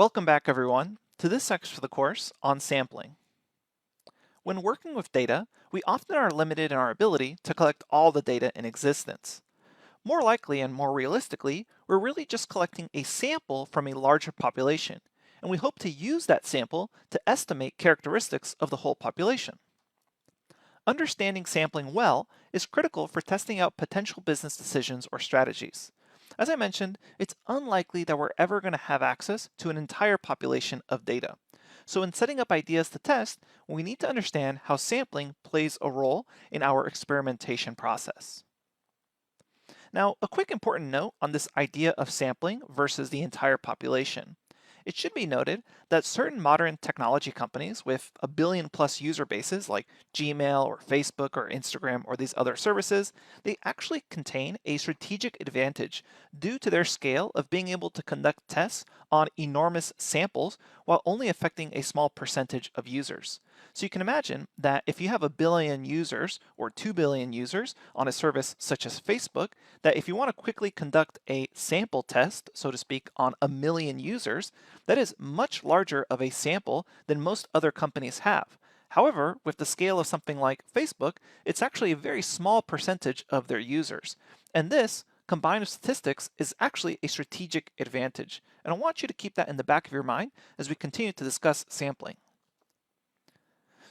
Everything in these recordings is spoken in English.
Welcome back, everyone, to this section of the course on sampling. When working with data, we often are limited in our ability to collect all the data in existence. More likely and more realistically, we're really just collecting a sample from a larger population, and we hope to use that sample to estimate characteristics of the whole population. Understanding sampling well is critical for testing out potential business decisions or strategies. As I mentioned, it's unlikely that we're ever going to have access to an entire population of data. So in setting up ideas to test, we need to understand how sampling plays a role in our experimentation process. Now, a quick important note on this idea of sampling versus the entire population. It should be noted that certain modern technology companies with a billion plus user bases like Gmail or Facebook or Instagram or these other services, they actually contain a strategic advantage due to their scale of being able to conduct tests on enormous samples while only affecting a small percentage of users. So you can imagine that if you have a billion users or 2 billion users on a service such as Facebook, that if you want to quickly conduct a sample test, so to speak, on a million users, that is much larger of a sample than most other companies have. However, with the scale of something like Facebook, it's actually a very small percentage of their users. And this, combined with statistics, is actually a strategic advantage. And I want you to keep that in the back of your mind as we continue to discuss sampling.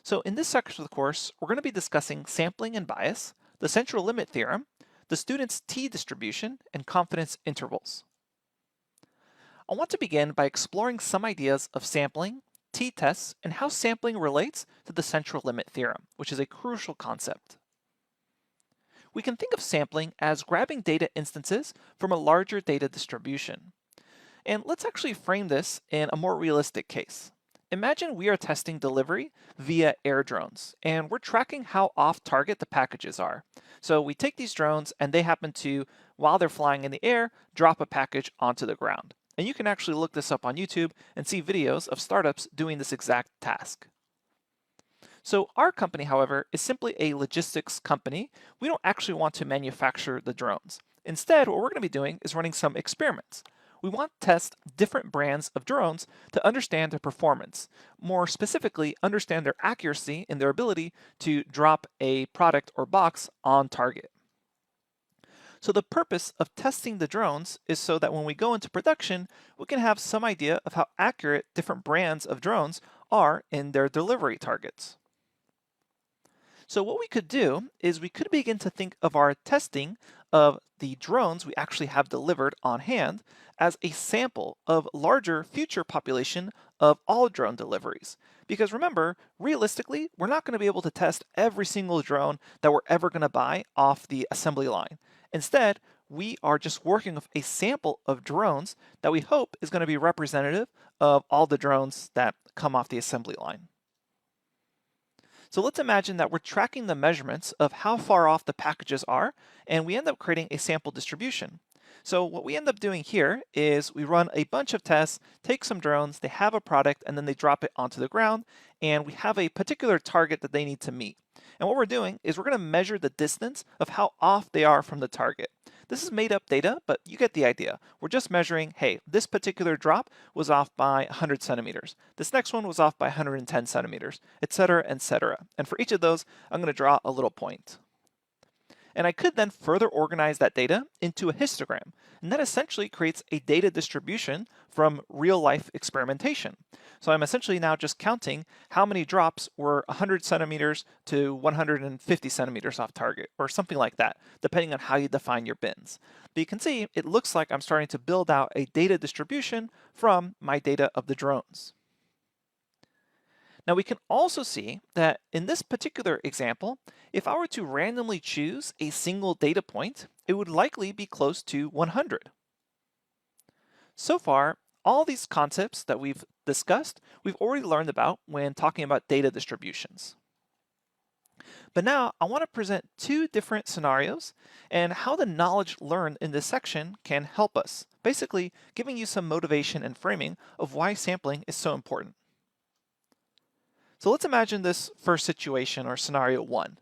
So in this section of the course, we're going to be discussing sampling and bias, the central limit theorem, the student's t-distribution, and confidence intervals. I want to begin by exploring some ideas of sampling, t-tests, and how sampling relates to the central limit theorem, which is a crucial concept. We can think of sampling as grabbing data instances from a larger data distribution. And let's actually frame this in a more realistic case. Imagine we are testing delivery via air drones, and we're tracking how off target the packages are. So we take these drones and they happen to, while they're flying in the air, drop a package onto the ground. And you can actually look this up on YouTube and see videos of startups doing this exact task. So our company, however, is simply a logistics company. We don't actually want to manufacture the drones. Instead, what we're going to be doing is running some experiments. We want to test different brands of drones to understand their performance. More specifically, understand their accuracy and their ability to drop a product or box on target. So the purpose of testing the drones is so that when we go into production, we can have some idea of how accurate different brands of drones are in their delivery targets. So what we could do is we could begin to think of our testing of the drones we actually have delivered on hand as a sample of larger future population of all drone deliveries. Because remember, realistically, we're not going to be able to test every single drone that we're ever going to buy off the assembly line. Instead, we are just working with a sample of drones that we hope is going to be representative of all the drones that come off the assembly line. So let's imagine that we're tracking the measurements of how far off the packages are, and we end up creating a sample distribution. So what we end up doing here is we run a bunch of tests, take some drones, they have a product, and then they drop it onto the ground, and we have a particular target that they need to meet. And what we're doing is we're going to measure the distance of how off they are from the target. This is made up data, but you get the idea. We're just measuring, hey, this particular drop was off by 100 centimeters. This next one was off by 110 centimeters, etc., etc. And for each of those, I'm going to draw a little point. And I could then further organize that data into a histogram. And that essentially creates a data distribution from real life experimentation. So I'm essentially now just counting how many drops were 100 centimeters to 150 centimeters off target, or something like that, depending on how you define your bins. But you can see it looks like I'm starting to build out a data distribution from my data of the drones. Now we can also see that in this particular example, if I were to randomly choose a single data point, it would likely be close to 100. So far, all these concepts that we've discussed, we've already learned about when talking about data distributions. But now I want to present two different scenarios and how the knowledge learned in this section can help us, basically giving you some motivation and framing of why sampling is so important. So let's imagine this first situation, or scenario one.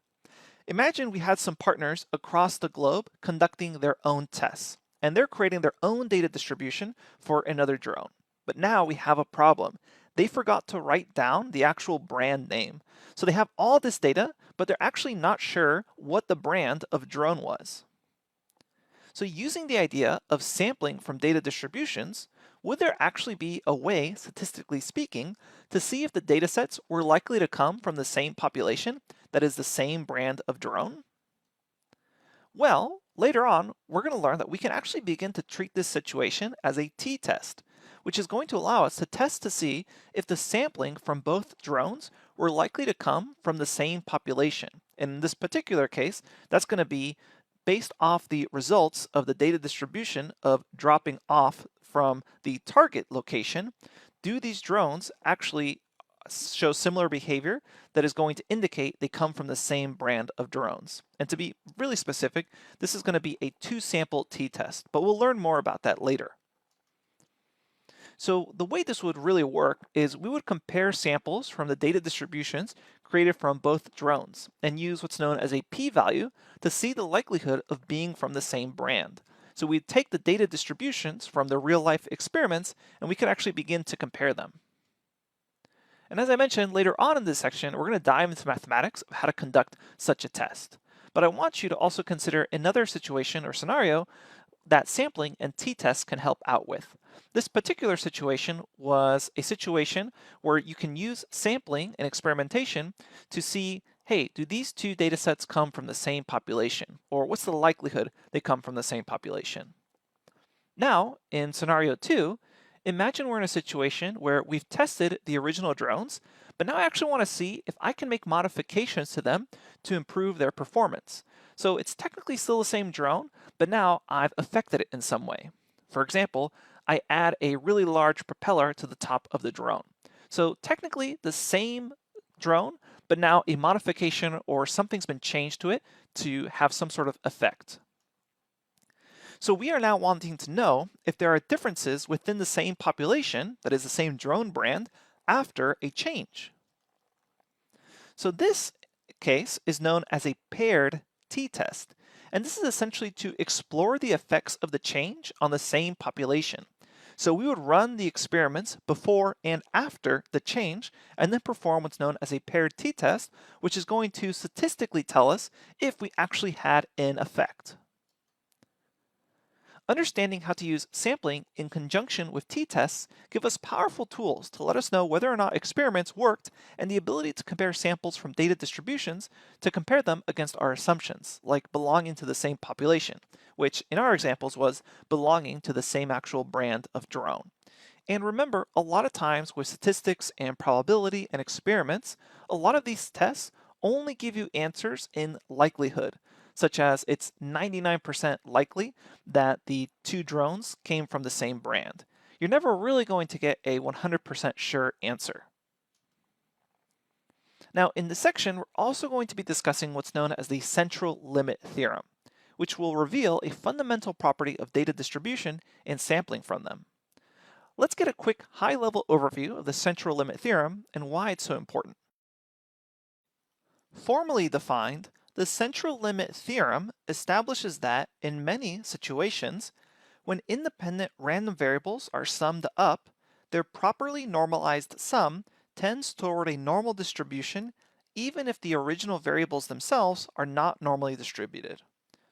Imagine we had some partners across the globe conducting their own tests, and they're creating their own data distribution for another drone. But now we have a problem. They forgot to write down the actual brand name. So they have all this data, but they're actually not sure what the brand of drone was. So using the idea of sampling from data distributions, would there actually be a way, statistically speaking, to see if the datasets were likely to come from the same population, that is the same brand of drone? Well, later on, we're going to learn that we can actually begin to treat this situation as a t-test, which is going to allow us to test to see if the sampling from both drones were likely to come from the same population. And in this particular case, that's going to be based off the results of the data distribution of dropping off from the target location. Do these drones actually show similar behavior that is going to indicate they come from the same brand of drones? And to be really specific, this is going to be a 2-sample t-test, but we'll learn more about that later. So the way this would really work is we would compare samples from the data distributions created from both drones and use what's known as a p-value to see the likelihood of being from the same brand. So we'd take the data distributions from the real-life experiments and we could actually begin to compare them. And as I mentioned, later on in this section, we're going to dive into mathematics of how to conduct such a test. But I want you to also consider another situation or scenario that sampling and t-tests can help out with. This particular situation was a situation where you can use sampling and experimentation to see, hey, do these two data sets come from the same population? Or what's the likelihood they come from the same population? Now, in scenario 2, imagine we're in a situation where we've tested the original drones, but now I actually want to see if I can make modifications to them to improve their performance. So it's technically still the same drone, but now I've affected it in some way. For example, I add a really large propeller to the top of the drone. So technically the same drone, but now a modification or something's been changed to it to have some sort of effect. So we are now wanting to know if there are differences within the same population, that is the same drone brand, after a change. So this case is known as a paired t-test, and this is essentially to explore the effects of the change on the same population. So we would run the experiments before and after the change and then perform what's known as a paired t-test, which is going to statistically tell us if we actually had an effect. Understanding how to use sampling in conjunction with t-tests give us powerful tools to let us know whether or not experiments worked and the ability to compare samples from data distributions to compare them against our assumptions, like belonging to the same population, which in our examples was belonging to the same actual brand of drone. And remember, a lot of times with statistics and probability and experiments, a lot of these tests only give you answers in likelihood, such as it's 99% likely that the two drones came from the same brand. You're never really going to get a 100% sure answer. Now, in this section, we're also going to be discussing what's known as the central limit theorem, which will reveal a fundamental property of data distribution and sampling from them. Let's get a quick high-level overview of the central limit theorem and why it's so important. Formally defined, the central limit theorem establishes that in many situations, when independent random variables are summed up, their properly normalized sum tends toward a normal distribution even if the original variables themselves are not normally distributed.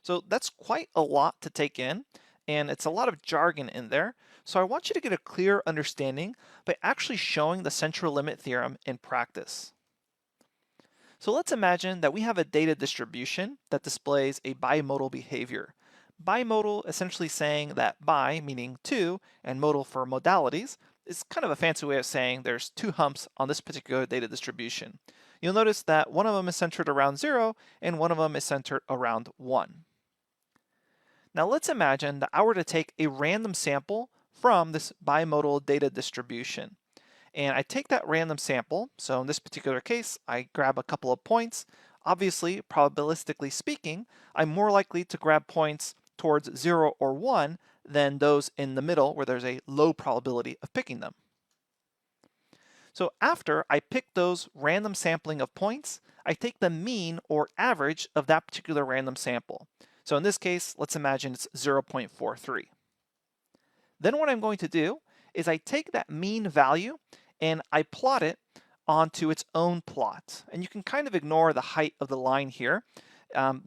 So that's quite a lot to take in, and it's a lot of jargon in there. So I want you to get a clear understanding by actually showing the central limit theorem in practice. So let's imagine that we have a data distribution that displays a bimodal behavior. Bimodal essentially saying that bi, meaning two, and modal for modalities, is kind of a fancy way of saying there's two humps on this particular data distribution. You'll notice that one of them is centered around 0 and one of them is centered around 1. Now let's imagine that I were to take a random sample from this bimodal data distribution. And I take that random sample, so in this particular case, I grab a couple of points. Obviously, probabilistically speaking, I'm more likely to grab points towards 0 or 1 than those in the middle where there's a low probability of picking them. So after I pick those random sampling of points, I take the mean or average of that particular random sample. So in this case, let's imagine it's 0.43. Then what I'm going to do is I take that mean value and I plot it onto its own plot. And you can kind of ignore the height of the line here.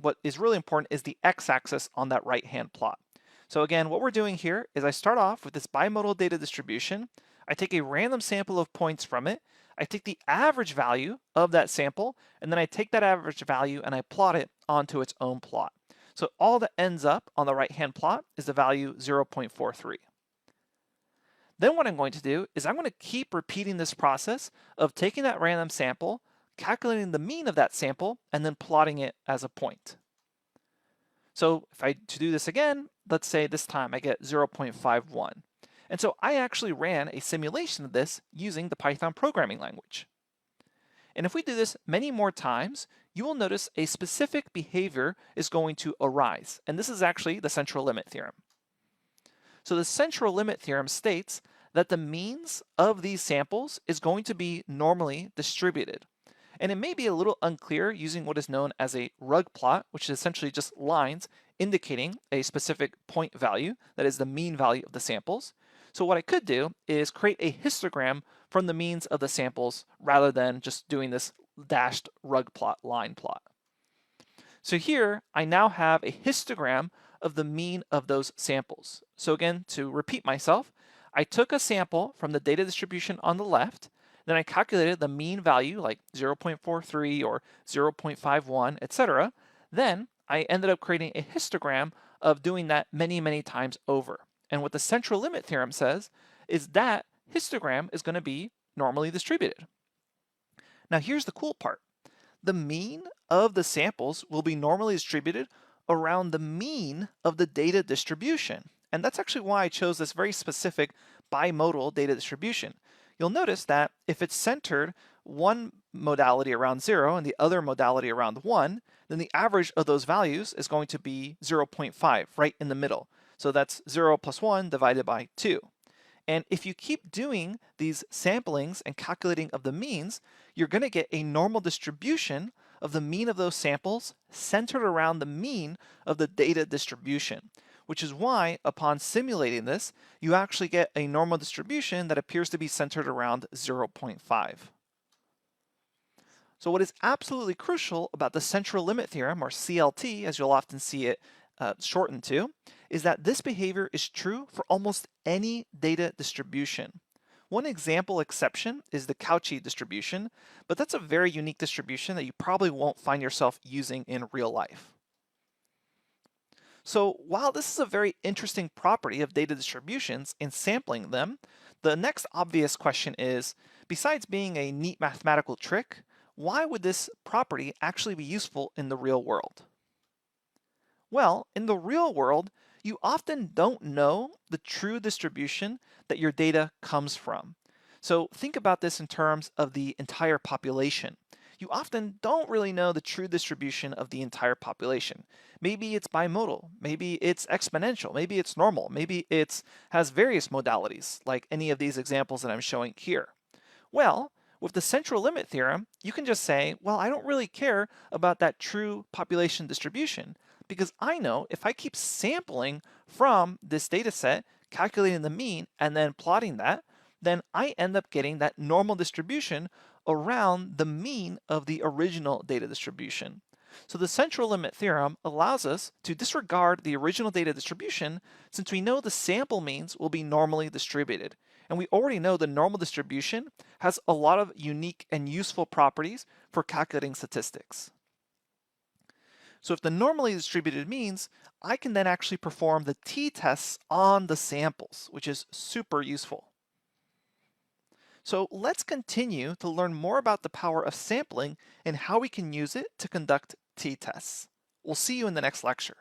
What is really important is the x-axis on that right-hand plot. So again, what we're doing here is I start off with this bimodal data distribution. I take a random sample of points from it. I take the average value of that sample, and then I take that average value and I plot it onto its own plot. So all that ends up on the right-hand plot is the value 0.43. Then what I'm going to do is I'm going to keep repeating this process of taking that random sample, calculating the mean of that sample, and then plotting it as a point. So if I do this again, let's say this time I get 0.51. And so I actually ran a simulation of this using the Python programming language. And if we do this many more times, you will notice a specific behavior is going to arise. And this is actually the central limit theorem. So the central limit theorem states that the means of these samples is going to be normally distributed. And it may be a little unclear using what is known as a rug plot, which is essentially just lines indicating a specific point value, that is the mean value of the samples. So what I could do is create a histogram from the means of the samples rather than just doing this dashed rug plot line plot. So here I now have a histogram of the mean of those samples. So again, to repeat myself, I took a sample from the data distribution on the left, then I calculated the mean value like 0.43 or 0.51, etc. Then I ended up creating a histogram of doing that many, many times over. And what the central limit theorem says is that histogram is going to be normally distributed. Now here's the cool part. The mean of the samples will be normally distributed around the mean of the data distribution. And that's actually why I chose this very specific bimodal data distribution. You'll notice that if it's centered one modality around 0 and the other modality around 1, then the average of those values is going to be 0.5, right in the middle. So that's 0 plus 1 divided by 2. And if you keep doing these samplings and calculating of the means, you're going to get a normal distribution of the mean of those samples centered around the mean of the data distribution, which is why upon simulating this, you actually get a normal distribution that appears to be centered around 0.5. So what is absolutely crucial about the central limit theorem, or CLT, as you'll often see it shortened to, is that this behavior is true for almost any data distribution. One example exception is the Cauchy distribution, but that's a very unique distribution that you probably won't find yourself using in real life. So while this is a very interesting property of data distributions and sampling them, the next obvious question is, besides being a neat mathematical trick, why would this property actually be useful in the real world? Well, in the real world, you often don't know the true distribution that your data comes from. So think about this in terms of the entire population. You often don't really know the true distribution of the entire population. Maybe it's bimodal, maybe it's exponential, maybe it's normal, maybe it has various modalities, like any of these examples that I'm showing here. Well, with the central limit theorem, you can just say, well, I don't really care about that true population distribution, because I know if I keep sampling from this data set, calculating the mean, and then plotting that, then I end up getting that normal distribution around the mean of the original data distribution. So the central limit theorem allows us to disregard the original data distribution since we know the sample means will be normally distributed. And we already know the normal distribution has a lot of unique and useful properties for calculating statistics. So if the normally distributed means, I can then actually perform the t-tests on the samples, which is super useful. So let's continue to learn more about the power of sampling and how we can use it to conduct t-tests. We'll see you in the next lecture.